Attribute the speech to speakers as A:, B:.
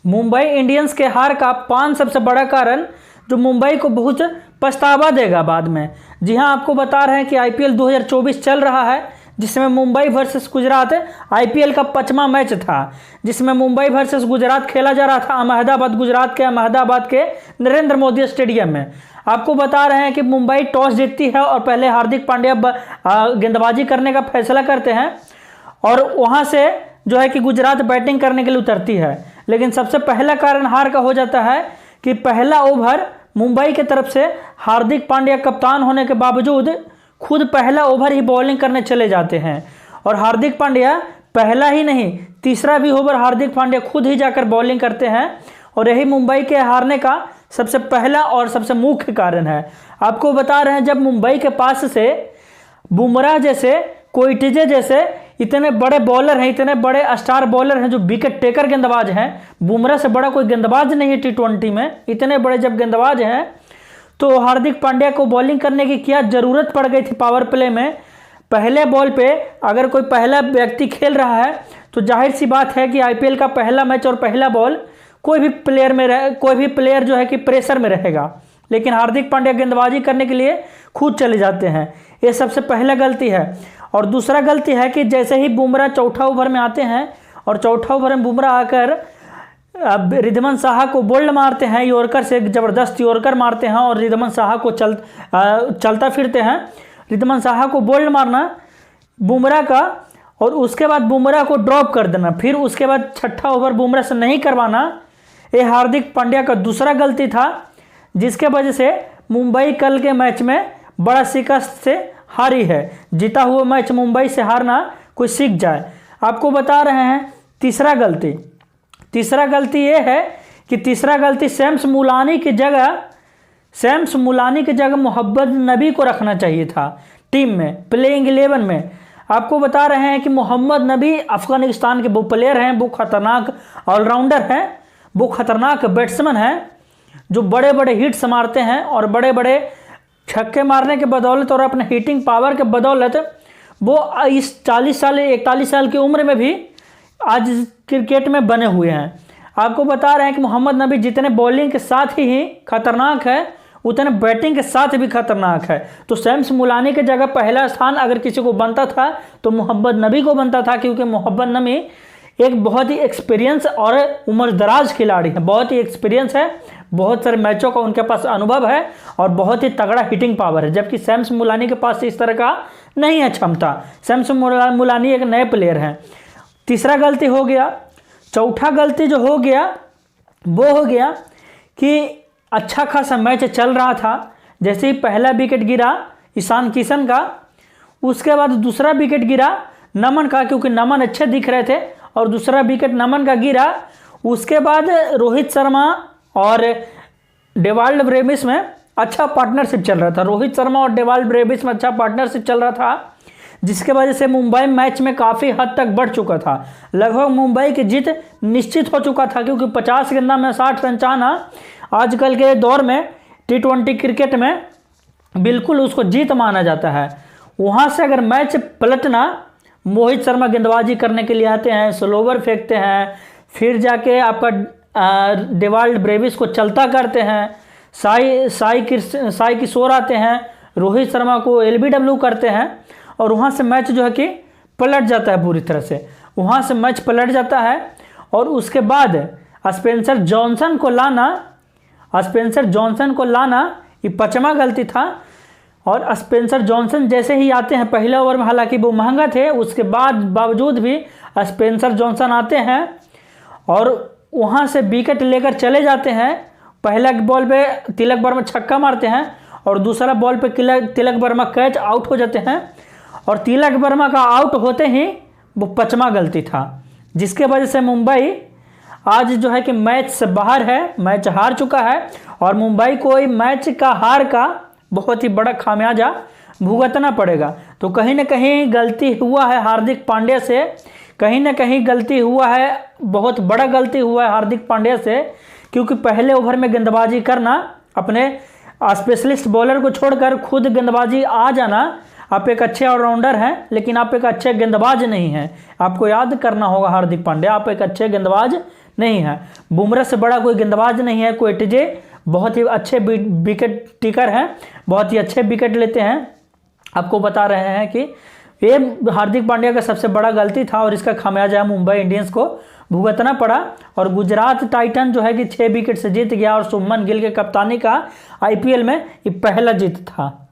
A: Mumbai Indians के हार का 5 सबसे बड़ा कारण जो मुंबई को बहुत पछतावा देगा बाद में। जी हां, आपको बता रहे हैं कि आईपीएल 2024 चल रहा है, जिसमें मुंबई वर्सेस गुजरात आईपीएल का 5वां मैच था, जिसमें मुंबई वर्सेस गुजरात खेला जा रहा था अहमदाबाद, गुजरात के अहमदाबाद के नरेंद्र मोदी स्टेडियम में। आपको बता रहे हैं कि मुंबई टॉस जीतती है और पहले हार्दिक पांड्या गेंदबाजी करने का फैसला करते हैं और वहां से जो है कि गुजरात बैटिंग करने के लिए उतरती है। लेकिन सबसे पहला कारण हार का हो जाता है कि पहला ओवर मुंबई की तरफ से हार्दिक पांड्या कप्तान होने के बावजूद खुद पहला ओवर ही बॉलिंग करने चले जाते हैं और हार्दिक पांड्या पहला ही नहीं तीसरा भी ओवर हार्दिक पांड्या खुद ही जाकर बॉलिंग करते हैं और यही मुंबई के हारने का सबसे पहला और सबसे मुख्य कारण है। आपको बता रहे हैं, जब मुंबई के पास से बुमराह जैसे, कोइटजे जैसे इतने बड़े बॉलर हैं, इतने बड़े स्टार बॉलर हैं जो विकेट टेकर गेंदबाज हैं, बुमराह से बड़ा कोई गेंदबाज नहीं है टी20 में, इतने बड़े जब गेंदबाज हैं तो हार्दिक पांड्या को बॉलिंग करने की क्या ज़रूरत पड़ गई थी पावर प्ले में। पहले बॉल पे अगर कोई पहला व्यक्ति खेल रहा है तो जाहिर सी बात है कि आईपीएल का पहला मैच और पहला बॉल कोई भी प्लेयर जो है कि प्रेशर में रहेगा, लेकिन हार्दिक पांड्या गेंदबाजी करने के लिए खुद चले जाते हैं। ये सबसे पहला गलती है। और दूसरा गलती है कि जैसे ही बुमराह चौथा ओवर में आते हैं और चौथा ओवर में बुमराह आकर रिद्धमान साहा को बोल्ड मारते हैं, यॉर्कर से ज़बरदस्त यॉर्कर मारते हैं और रिद्धमान साहा को चलता फिरते हैं। रिद्धमान साहा को बोल्ड मारना बुमराह का और उसके बाद बुमराह को ड्रॉप कर देना, फिर उसके बाद छठा ओवर बुमराह से नहीं करवाना, ये हार्दिक पांड्या का दूसरा गलती था, जिसके वजह से मुंबई कल के मैच में बड़ा शिकस्त से हारी है। जीता हुआ मैच मुंबई से हारना कोई सीख जाए। आपको बता रहे हैं तीसरा गलती ये है कि तीसरा गलती शम्स मुलानी की जगह मोहम्मद नबी को रखना चाहिए था टीम में, प्लेइंग 11 में। आपको बता रहे हैं कि मोहम्मद नबी अफगानिस्तान के वो प्लेयर हैं, वो खतरनाक ऑलराउंडर हैं, वो खतरनाक बैट्समैन हैं जो बड़े बड़े हिट्स मारते हैं और बड़े बड़े छक्के मारने के बदौलत और अपने हिटिंग पावर के बदौलत वो इस 41 साल की उम्र में भी आज क्रिकेट में बने हुए हैं। आपको बता रहे हैं कि मोहम्मद नबी जितने बॉलिंग के साथ ही खतरनाक है उतने बैटिंग के साथ भी खतरनाक है। तो शम्स मुलानी की जगह पहला स्थान अगर किसी को बनता था तो मोहम्मद नबी को बनता था, क्योंकि मोहम्मद नबी एक बहुत ही एक्सपीरियंस और उम्रदराज खिलाड़ी है, बहुत ही एक्सपीरियंस है, बहुत सारे मैचों का उनके पास अनुभव है और बहुत ही तगड़ा हिटिंग पावर है, जबकि शम्स मुलानी के पास इस तरह का नहीं है क्षमता। शम्स मुलानी एक नए प्लेयर हैं। तीसरा गलती हो गया। चौथा गलती जो हो गया वो हो गया कि अच्छा खासा मैच चल रहा था, जैसे ही पहला विकेट गिरा ईशान किशन का, उसके बाद दूसरा विकेट गिरा नमन का, क्योंकि नमन अच्छे दिख रहे थे और दूसरा विकेट नमन का गिरा। उसके बाद रोहित शर्मा और डेवाल्ड ब्रेविस में अच्छा पार्टनरशिप चल रहा था, रोहित शर्मा और डेवाल्ड ब्रेविस में अच्छा पार्टनरशिप चल रहा था, जिसके वजह से मुंबई मैच में काफ़ी हद तक बढ़ चुका था। लगभग मुंबई की जीत निश्चित हो चुका था, क्योंकि 50 गेंदा में 60 रन चाहना आजकल के दौर में टी20 क्रिकेट में बिल्कुल उसको जीत माना जाता है। वहाँ से अगर मैच पलटना, मोहित शर्मा गेंदबाजी करने के लिए आते हैं, स्लोवर फेंकते हैं, फिर जाके आपका डेवाल्ड ब्रेविस को चलता करते हैं, साई किशोर आते हैं, रोहित शर्मा को LBW करते हैं और वहाँ से मैच जो है कि पलट जाता है पूरी तरह से। वहाँ से मैच पलट जाता है और उसके बाद स्पेंसर जॉनसन को लाना ये 5वां गलती था। और स्पेंसर जॉनसन जैसे ही आते हैं पहले ओवर में, हालांकि वो महंगा थे, उसके बावजूद भी स्पेंसर जॉनसन आते हैं और वहाँ से विकेट लेकर चले जाते हैं। पहला बॉल पे तिलक वर्मा छक्का मारते हैं और दूसरा बॉल पे तिलक वर्मा कैच आउट हो जाते हैं और तिलक वर्मा का आउट होते ही वो 5वां गलती था, जिसके वजह से मुंबई आज जो है कि मैच से बाहर है, मैच हार चुका है और मुंबई को मैच का हार का बहुत ही बड़ा खामियाजा भुगतना पड़ेगा। तो कहीं ना कहीं गलती हुआ है हार्दिक पांड्या से, कहीं ना कहीं गलती हुआ है, बहुत बड़ा गलती हुआ है हार्दिक पांड्या से, क्योंकि पहले ओवर में गेंदबाजी करना, अपने स्पेशलिस्ट बॉलर को छोड़कर खुद गेंदबाजी आ जाना। आप एक अच्छे ऑलराउंडर हैं, लेकिन आप एक अच्छे गेंदबाज नहीं हैं। आपको याद करना होगा हार्दिक पांड्या, आप एक अच्छे गेंदबाज नहीं है। बुमराह से बड़ा कोई गेंदबाज नहीं है। कोएटजे बहुत ही अच्छे विकेट टेकर हैं, बहुत ही अच्छे विकेट लेते हैं। आपको बता रहे हैं कि ये हार्दिक पांड्या का सबसे बड़ा गलती था और इसका खामियाजा मुंबई इंडियंस को भुगतना पड़ा। और गुजरात टाइटन जो है कि 6 विकेट से जीत गया और शुभमन गिल के कप्तानी का आईपीएल में ये पहला जीत था।